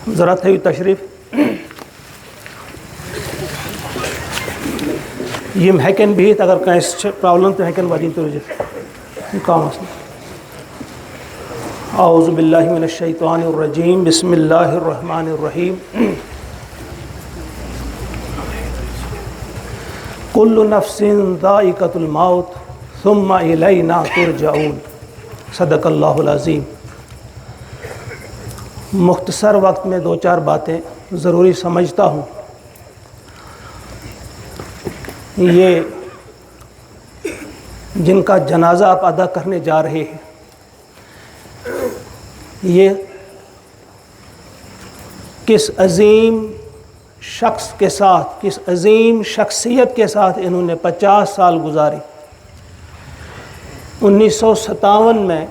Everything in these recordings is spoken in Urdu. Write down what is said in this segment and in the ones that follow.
ضرورت ہے تشریف یم ہیکن بہت اگر کانٛسہِ پرابلم تو ہیکن ودین تو روزت کام اعوذ باللہ من الشیطان الرجیم بسم اللہ الرحمن الرحیم کل نفس ذائقۃ الموت ثم الینا ترجعون صدق اللہ العظیم۔ مختصر وقت میں 2-4 باتیں ضروری سمجھتا ہوں۔ یہ جن کا جنازہ آپ ادا کرنے جا رہے ہیں، یہ کس عظیم شخص کے ساتھ، کس عظیم شخصیت کے ساتھ انہوں نے 50 سال گزارے۔ 1957 میں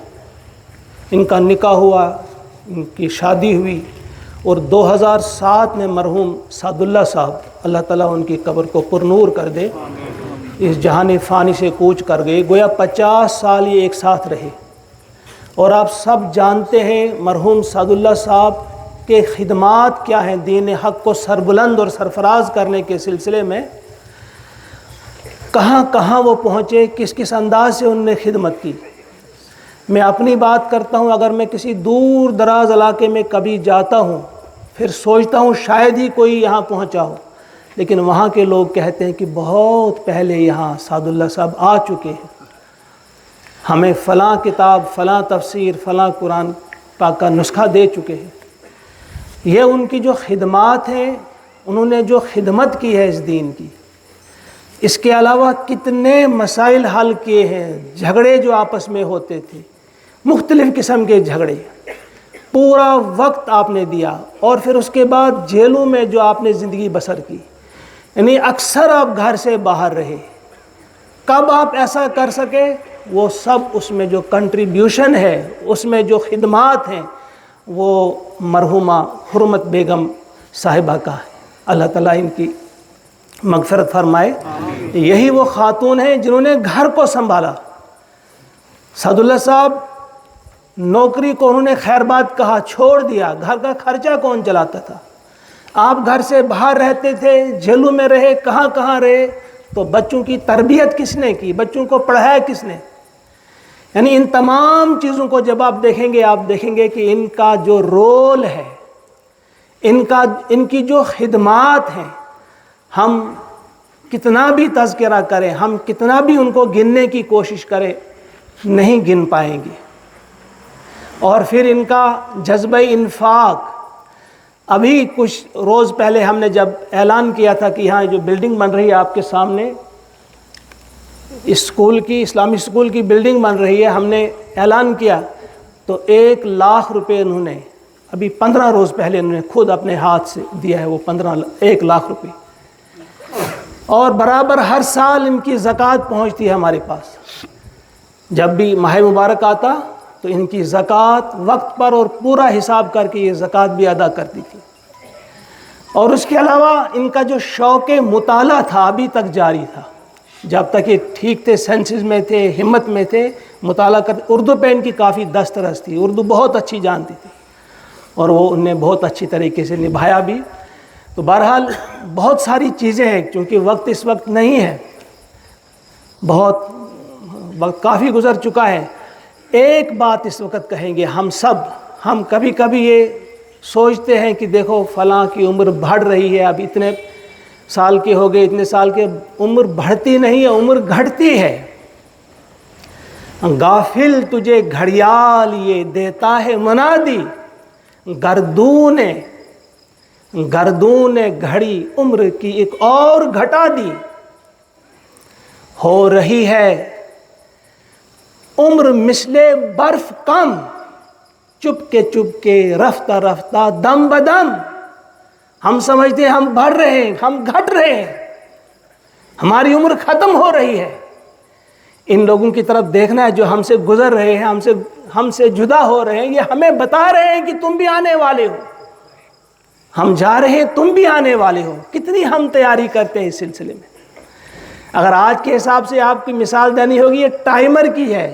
ان کا نکاح ہوا، ان کی شادی ہوئی، اور 2007 میں مرحوم سعد اللہ صاحب، اللہ تعالیٰ ان کی قبر کو پرنور کر دے، اس جہان فانی سے کوچ کر گئے۔ گویا 50 سال یہ ایک ساتھ رہے، اور آپ سب جانتے ہیں مرحوم سعد اللہ صاحب کے خدمات کیا ہیں دین حق کو سربلند اور سرفراز کرنے کے سلسلے میں۔ کہاں کہاں وہ پہنچے، کس کس انداز سے انہوں نے خدمت کی۔ میں اپنی بات کرتا ہوں، اگر میں کسی دور دراز علاقے میں کبھی جاتا ہوں، پھر سوچتا ہوں شاید ہی کوئی یہاں پہنچا ہو، لیکن وہاں کے لوگ کہتے ہیں کہ بہت پہلے یہاں سعد اللہ صاحب آ چکے ہیں، ہمیں فلاں کتاب، فلاں تفسیر، فلاں قرآن پاک کا نسخہ دے چکے ہیں۔ یہ ان کی جو خدمات ہیں، انہوں نے جو خدمت کی ہے اس دین کی، اس کے علاوہ کتنے مسائل حل کیے ہیں، جھگڑے جو آپس میں ہوتے تھے، مختلف قسم کے جھگڑے، پورا وقت آپ نے دیا، اور پھر اس کے بعد جیلوں میں جو آپ نے زندگی بسر کی، یعنی اکثر آپ گھر سے باہر رہے۔ کب آپ ایسا کر سکے؟ وہ سب اس میں جو کنٹریبیوشن ہے، اس میں جو خدمات ہیں، وہ مرحومہ حرمت بیگم صاحبہ کا ہے۔ اللہ تعالیٰ ان کی مغفرت فرمائے۔ یہی وہ خاتون ہیں جنہوں نے گھر کو سنبھالا۔ سعد اللہ صاحب نوکری کو انہوں نے خیر بات کہا، چھوڑ دیا، گھر کا خرچہ کون چلاتا تھا؟ آپ گھر سے باہر رہتے تھے، جیلوں میں رہے، کہاں کہاں رہے، تو بچوں کی تربیت کس نے کی، بچوں کو پڑھایا کس نے؟ یعنی ان تمام چیزوں کو جب آپ دیکھیں گے کہ ان کا جو رول ہے، ان کی جو خدمات ہیں، ہم کتنا بھی تذکرہ کریں، ہم کتنا بھی ان کو گننے کی کوشش کریں، نہیں گن پائیں گے۔ اور پھر ان کا جذبہ انفاق، ابھی کچھ روز پہلے ہم نے جب اعلان کیا تھا کہ یہاں جو بلڈنگ بن رہی ہے آپ کے سامنے، اسکول کی، اسلامی اسکول کی بلڈنگ بن رہی ہے، ہم نے اعلان کیا تو 1 لاکھ روپے انہوں نے ابھی 15 روز پہلے انہوں نے خود اپنے ہاتھ سے دیا ہے، وہ 1 لاکھ روپے، اور برابر ہر سال ان کی زکوٰۃ پہنچتی ہے ہمارے پاس۔ جب بھی ماہ مبارک آتا تو ان کی زکوٰۃ وقت پر اور پورا حساب کر کے یہ زکوٰۃ بھی ادا کرتی تھی۔ اور اس کے علاوہ ان کا جو شوق مطالعہ تھا ابھی تک جاری تھا، جب تک یہ ٹھیک تھے، سینسز میں تھے، ہمت میں تھے، مطالعہ کرتے۔ اردو پہ ان کی کافی دسترس تھی، اردو بہت اچھی جانتی تھی، اور وہ ان نے بہت اچھی طریقے سے نبھایا بھی۔ تو بہرحال بہت ساری چیزیں ہیں، کیونکہ وقت اس وقت نہیں ہے، بہت وقت کافی گزر چکا ہے۔ ایک بات اس وقت کہیں گے، ہم کبھی کبھی یہ سوچتے ہیں کہ دیکھو فلاں کی عمر بڑھ رہی ہے، اب اتنے سال کے ہو گئے، اتنے سال کے، عمر بڑھتی نہیں ہے، عمر گھٹتی ہے۔ غافل تجھے گھڑیال یہ دیتا ہے منادی، گردون گھڑی عمر کی ایک اور گھٹا دی، ہو رہی ہے عمر مثل برف کم، چپ کے رفتہ رفتہ دم بدم۔ ہم سمجھتے ہیں ہم بڑھ رہے ہیں، ہم گھٹ رہے ہیں، ہماری عمر ختم ہو رہی ہے۔ ان لوگوں کی طرف دیکھنا ہے جو ہم سے گزر رہے ہیں، ہم سے جدا ہو رہے ہیں، یہ ہمیں بتا رہے ہیں کہ تم بھی آنے والے ہو، ہم جا رہے ہیں، تم بھی آنے والے ہو۔ کتنی ہم تیاری کرتے ہیں اس سلسلے میں۔ اگر آج کے حساب سے آپ کی مثال دینی ہوگی، یہ ٹائمر کی ہے،